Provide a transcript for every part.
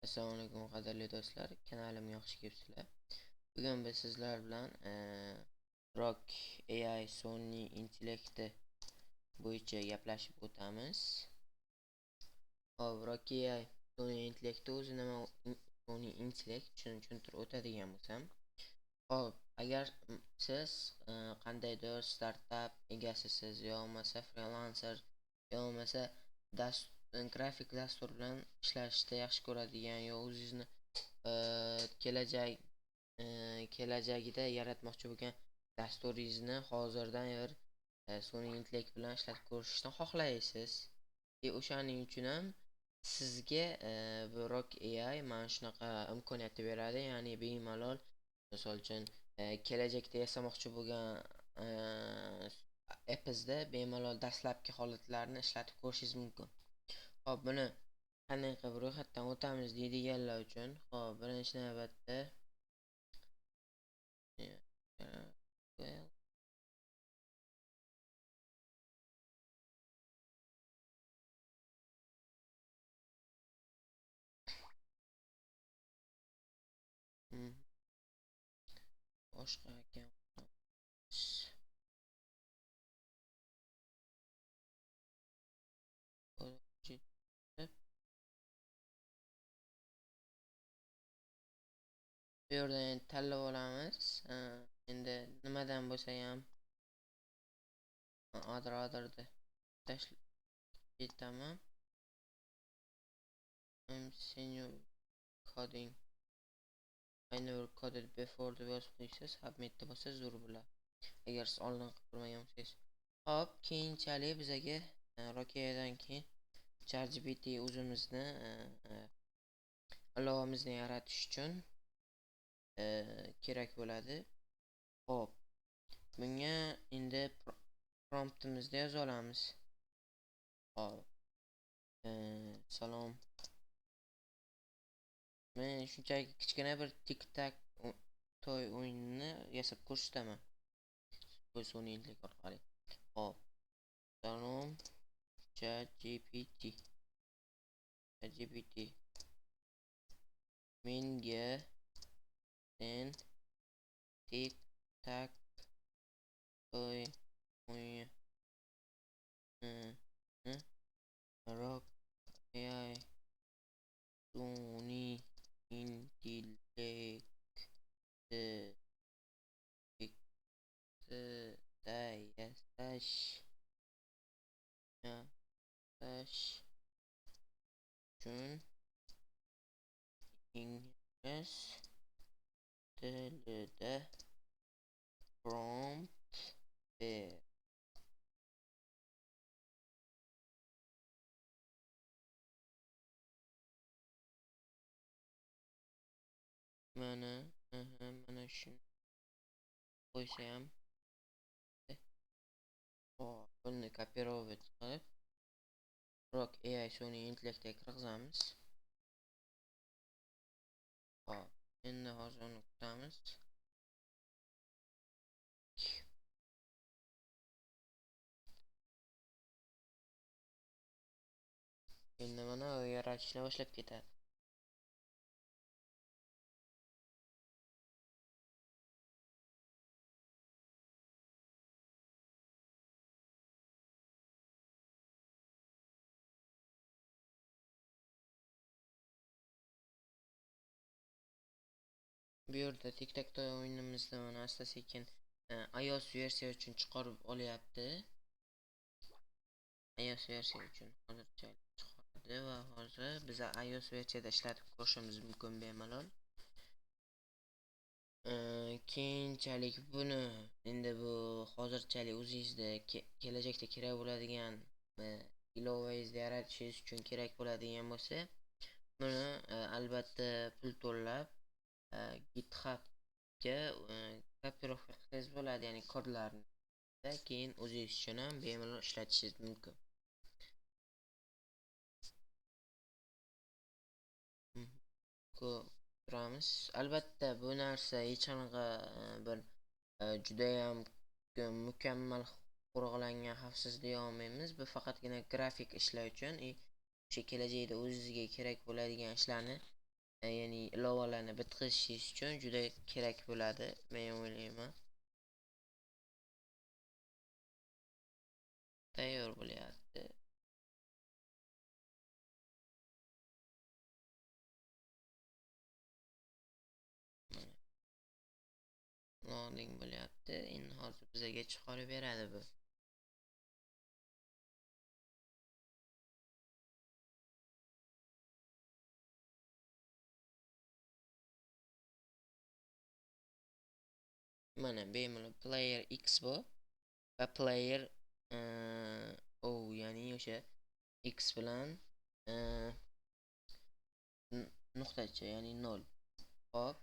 Assalomu alaykum qadrli do'stlar, kanalimga xush kelibsizlar. Bugun biz sizlar bilan Rock AI sun'iy intellekti bo'yicha gaplashib o'tamiz. Hop, Rock AI sun'iy intellekti o'zi nima? Sun'iy intellekt tushuntirib o'tadigan bo'lsam, hop, agar siz qandaydir startap egasisiz yo bo'lmasa freelancer yo bo'lmasa grafik dastur bilan ishlashni yaxshi ko'radigan yo o'zingizni kelajagida yaratmoqchi bo'lgan dasturingizni hozirdan sun'iy intellekt bilan ishlatib ko'rishni xohlaysiz. O'shaning uchun ham sizga bu Rock AI mana shunaqa imkoniyatni beradi, ya'ni bemalol, misol uchun kelajakda yasamoqchi bo'lgan app'ingizda bemalol dastlabki holatlarni ishlatib ko'rishingiz mumkin. Hop, buni qanday qilib ro'yxatdan o'tamiz deydiganlar uchun, hop, birinchi navbatda boshqa ekan. Bu yerda endi tanlab olamiz. Endi nimadan bo'lsa ham other'da ketaman. Senior coding. I never coded before deb yozib qo'ysiz, submitda bo'lsa zo'r bo'ladi. Agar siz oldin qilib ko'rmagan bo'lsangiz. Hop, keyinchalik bizaga Rock AIdan keyin ChatGPT o'zimizni ilovamizni yaratish uchun kerak bo'ladi. Hop, bunga endi promptimizda yoza olamiz. Hop, salom. Men shunchaki kichkina bir tik-tak to'y o'yinini yasab ko'rsataman. Bu sun'iy intellekt orqali. Hop, salom ChatGPT. Menga sen tik-tak to'y o'yinini Rock AI sun'iy intellektida yasash uchun ingliz tilida prompt ber. Mana shuni qo'ysam, hop, buni kopировать qilib Rock AI sun'iy intellektga kirgizamiz. Hop, endi hozir uni kutamiz. Endi mana yaratishni boshlab ketadi. Bu yerda tik-tak to'y o'yinimizni mana asta-sekin iOS versiya uchun chiqarib olyapti. iOS versiya uchun hozircha chiqardi va hozir biz iOS versiyada ishlatib ko'rishimiz mumkin bemalol. Keyinchalik buni endi bu hozirchalik o'zingizda kelajakda kerak bo'ladigan ilovangizni yaratishingiz uchun kerak bo'ladigan bo'lsa, buni albatta pul to'lab GitHubga kopировка qilsangiz bo'ladi, ya'ni kodlarni. Keyin o'zingiz uchun ham bemalol ishlatishingiz mumkin. Ko'ramiz. Albatta bu narsa hech qanaqa bir juda ham mukammal qo'riqlangan xavfsizlik olmaymiz. Bu faqatgina grafik ishlar uchun, o'sha kelajakda o'zingizga kerak bo'ladigan ishlarni ya'ni ilovalarni bitkazishingiz uchun juda kerak bo'ladi, men o'ylayman. Tayyor bo'lyapti. Loading bo'lyapti. Endi hozir bizga chiqarib beradi bu. Mana bemalol player X bu va player O, ya'ni o'sha X bilan nuqtacha, ya'ni 0. Hop,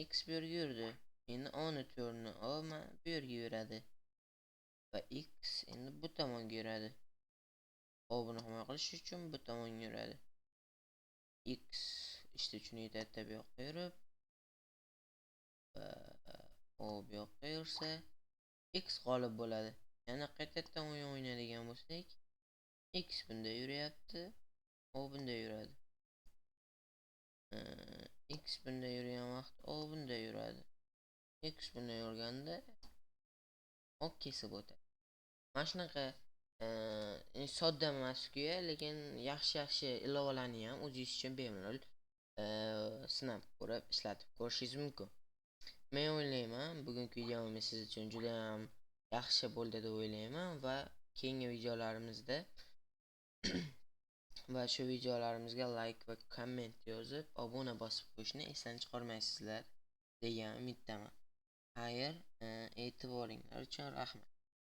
X bu yerga yurdi. Endi O ni to'rni O bu yerga yuradi. Va X endi bu tomonga yuradi. O buni himoya qilish uchun bu tomonga yuradi. X ishda shuni aytadi, bu yoqqa yurib, O bu yoqqa yursa X g'olib bo'ladi. Yana qaytadan o'yin o'ynaydigan bo'lsak, X bunda yuryapti, O bunda yuradi. X bunda yurgan vaqt O bunda yuradi. X bunda yurganda O kesib o'tadi. Mana shunaqa sodda emas-ku, lekin yaxshi ilovalarni ham o'zingiz uchun bemalol sinab ko'rib, ishlatib ko'rishingiz mumkin. Men o'ylayman, bugungi videomiz siz uchun juda ham yaxshi bo'ldi deb o'ylayman va keyingi videolarimizda va shu videolarimizga like va komment yozib, obuna bosib qo'yishni esdan chiqarmaysizlar degan umiddaman. Xayr, e'tiboringlar uchun rahmat.